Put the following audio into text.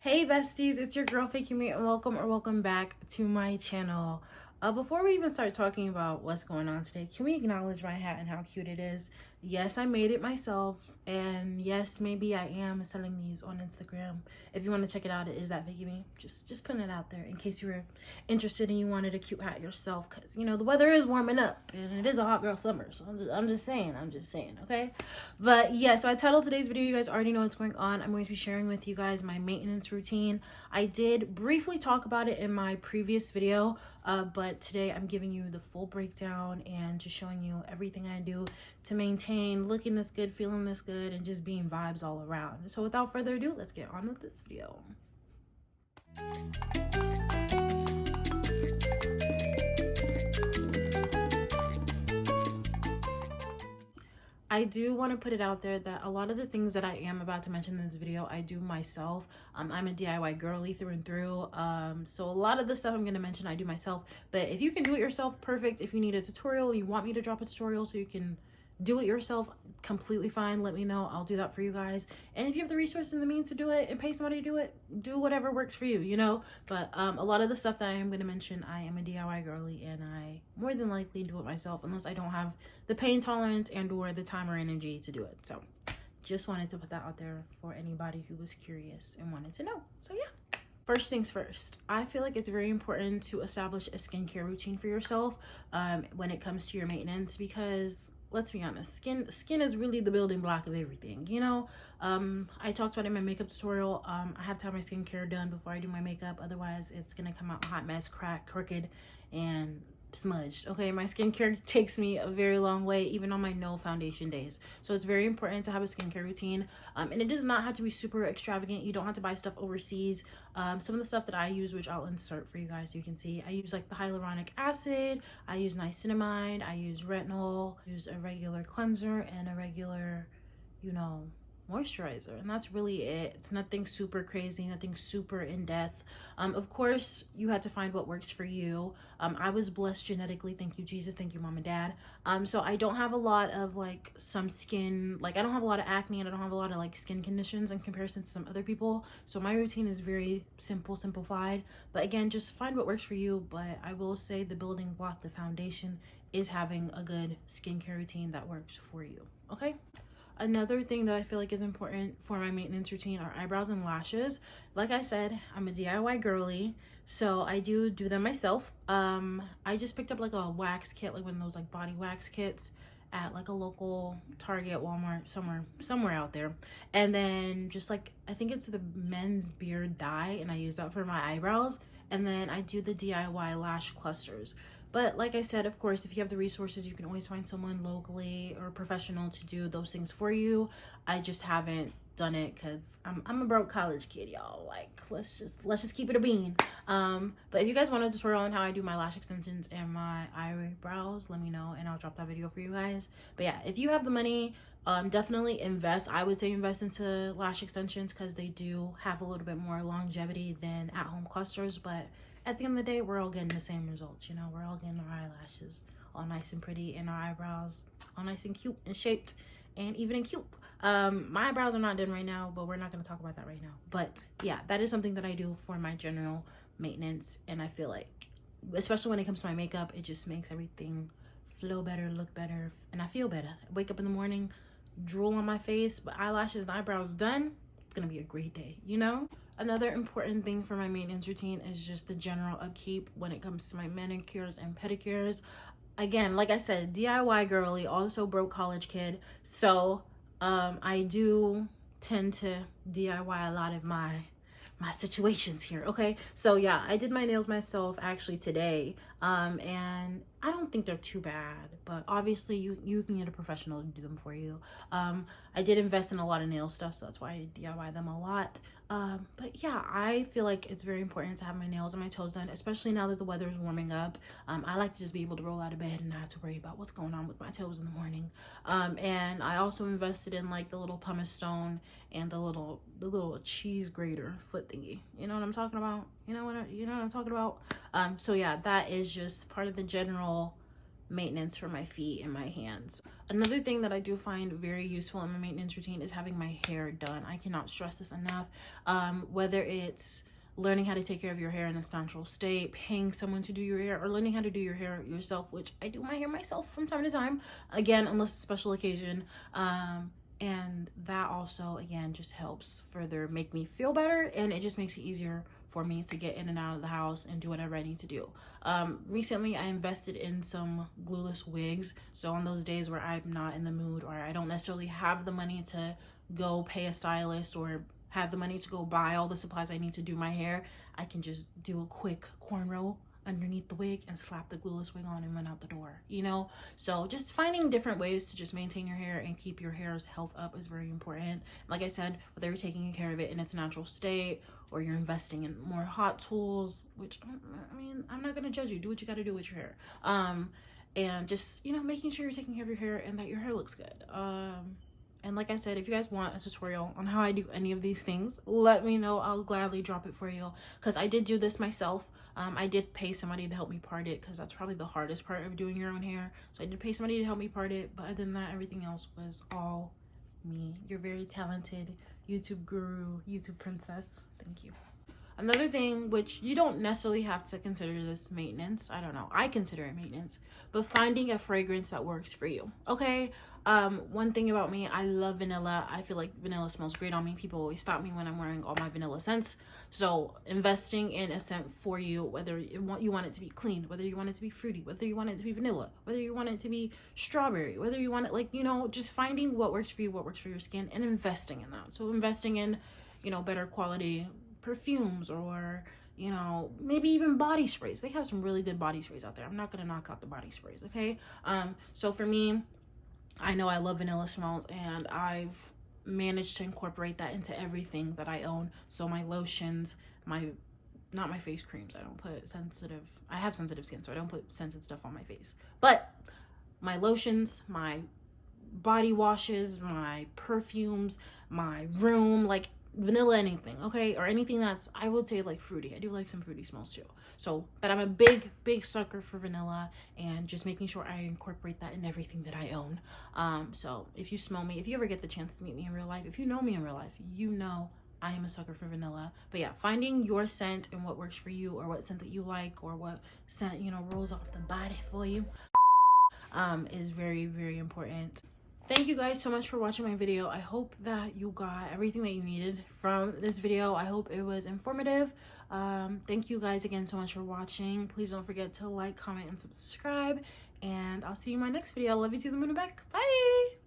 Hey besties, it's your girl Isthatfeyekemi and welcome back to my channel. Before we even start talking about what's going on today, can we acknowledge my hat and how cute it is? Yes, I made it myself, and yes, maybe I am selling these on Instagram. If you want to check it out, it is Isthatfeyekemi. Just putting it out there in case you were interested and you wanted a cute hat yourself, because you know the weather is warming up and it is a hot girl summer. So I'm just saying, okay? But yeah, so I titled today's video, you guys already know what's going on. I'm going to be sharing with you guys my maintenance routine. I did briefly talk about it in my previous video, but today I'm giving you the full breakdown and just showing you everything I do to maintain looking this good, feeling this good, and just being vibes all around. So without further ado, let's get on with this video. I do want to put it out there that a lot of the things that I am about to mention in this video, I do myself. I'm a DIY girly through and through. So a lot of the stuff I'm going to mention, I do myself. But if you can do it yourself, perfect. If you need a tutorial, you want me to drop a tutorial so you can do it yourself, completely fine. Let me know. I'll do that for you guys. And if you have the resources and the means to do it and pay somebody to do it, do whatever works for you, you know. But a lot of the stuff that I am going to mention, I am a DIY girly and I more than likely do it myself unless I don't have the pain tolerance and or the time or energy to do it. So just wanted to put that out there for anybody who was curious and wanted to know. So yeah. First things first, I feel like it's very important to establish a skincare routine for yourself when it comes to your maintenance, because let's be honest, skin is really the building block of everything, you know. I talked about it in my makeup tutorial. I have to have my skincare done before I do my makeup, otherwise it's gonna come out a hot mess, cracked, crooked, and smudged. Okay, my skincare takes me a very long way, even on my no foundation days. So it's very important to have a skincare routine, and it does not have to be super extravagant. You don't have to buy stuff overseas. Some of the stuff that I use, which I'll insert for you guys so you can see, I use like the hyaluronic acid, I use niacinamide, I use retinol, use a regular cleanser and a regular, you know, moisturizer, and that's really it. It's nothing super crazy, nothing super in-depth. Of course you had to find what works for you. I was blessed genetically, thank you Jesus, thank you mom and dad. So I don't have a lot of like some skin, like I don't have a lot of acne and I don't have a lot of like skin conditions in comparison to some other people. So my routine is very simplified, but again, just find what works for you. But I will say the building block, the foundation, is having a good skincare routine that works for you. Okay. Another thing that I feel like is important for my maintenance routine are eyebrows and lashes. Like I said, I'm a DIY girly, so I do them myself. I just picked up like a wax kit, like one of those like body wax kits at like a local Target, Walmart, somewhere out there. And then just like, I think it's the men's beard dye, and I use that for my eyebrows. And then I do the DIY lash clusters. But like I said, of course, if you have the resources, you can always find someone locally or professional to do those things for you. I just haven't done it because I'm a broke college kid, y'all. Like, let's just keep it a bean. But if you guys want a tutorial on how I do my lash extensions and my eyebrows, let me know and I'll drop that video for you guys. But yeah, if you have the money, definitely invest. I would say invest into lash extensions because they do have a little bit more longevity than at-home clusters. But at the end of the day, we're all getting the same results, you know. We're all getting our eyelashes all nice and pretty and our eyebrows all nice and cute and shaped and even and cute. My eyebrows are not done right now, but we're not going to talk about that right now. But yeah, that is something that I do for my general maintenance, and I feel like, especially when it comes to my makeup, it just makes everything flow better, look better, and I feel better. I wake up in the morning, drool on my face, but eyelashes and eyebrows done, it's gonna be a great day, you know. Another important thing for my maintenance routine is just the general upkeep when it comes to my manicures and pedicures. Again, like I said, DIY girly, also broke college kid, so I do tend to DIY a lot of my situations here. Okay, so yeah, I did my nails myself actually today, and I don't think they're too bad, but obviously you can get a professional to do them for you. I did invest in a lot of nail stuff, so that's why I DIY them a lot. But yeah, I feel like it's very important to have my nails and my toes done, especially now that the weather is warming up. I like to just be able to roll out of bed and not have to worry about what's going on with my toes in the morning. And I also invested in like the little pumice stone and the little cheese grater foot thingy. You know what I'm talking about? You know what I'm talking about? So yeah, that is just part of the general maintenance for my feet and my hands. Another thing that I do find very useful in my maintenance routine is having my hair done. I cannot stress this enough. Whether it's learning how to take care of your hair in its natural state, paying someone to do your hair, or learning how to do your hair yourself, which I do my hair myself from time to time, again, unless it's a special occasion. And that also, again, just helps further make me feel better, and it just makes it easier for me to get in and out of the house and do whatever I need to do. Recently, I invested in some glueless wigs. So on those days where I'm not in the mood, or I don't necessarily have the money to go pay a stylist or have the money to go buy all the supplies I need to do my hair, I can just do a quick cornrow underneath the wig and slap the glueless wig on and run out the door, you know? So just finding different ways to just maintain your hair and keep your hair's health up is very important. Like I said, whether you're taking care of it in its natural state or you're investing in more hot tools, which, I mean, I'm not gonna judge you. Do what you gotta do with your hair. And just, you know, making sure you're taking care of your hair and that your hair looks good. And like I said, if you guys want a tutorial on how I do any of these things, let me know. I'll gladly drop it for you, because I did do this myself. I did pay somebody to help me part it, because that's probably the hardest part of doing your own hair. So I did pay somebody to help me part it, but other than that, everything else was all me. You're very talented YouTube guru, YouTube princess. Thank you. Another thing, which you don't necessarily have to consider this maintenance, I don't know, I consider it maintenance, but finding a fragrance that works for you, okay? One thing about me, I love vanilla. I feel like vanilla smells great on me. People always stop me when I'm wearing all my vanilla scents. So investing in a scent for you, whether you want it to be clean, whether you want it to be fruity, whether you want it to be vanilla, whether you want it to be strawberry, whether you want it, like, you know, just finding what works for you, what works for your skin, and investing in that. So investing in, you know, better quality perfumes, or, you know, maybe even body sprays. They have some really good body sprays out there. I'm not gonna knock out the body sprays, okay? So for me, I know I love vanilla smells, and I've managed to incorporate that into everything that I own. So my lotions, not my face creams, I don't put sensitive, I have sensitive skin, so I don't put scented stuff on my face, but my lotions, my body washes, my perfumes, my room, like vanilla anything, okay? Or anything that's, I would say, like fruity. I do like some fruity smells too. So, but I'm a big sucker for vanilla, and just making sure I incorporate that in everything that I own. So if you smell me, if you ever get the chance to meet me in real life, if you know me in real life, you know I am a sucker for vanilla. But yeah, finding your scent and what works for you, or what scent that you like, or what scent, you know, rolls off the body for you, is very important. Thank you guys so much for watching my video. I hope that you got everything that you needed from this video. I hope it was informative. Thank you guys again so much for watching. Please don't forget to like, comment, and subscribe. And I'll see you in my next video. I love you to the moon and back. Bye!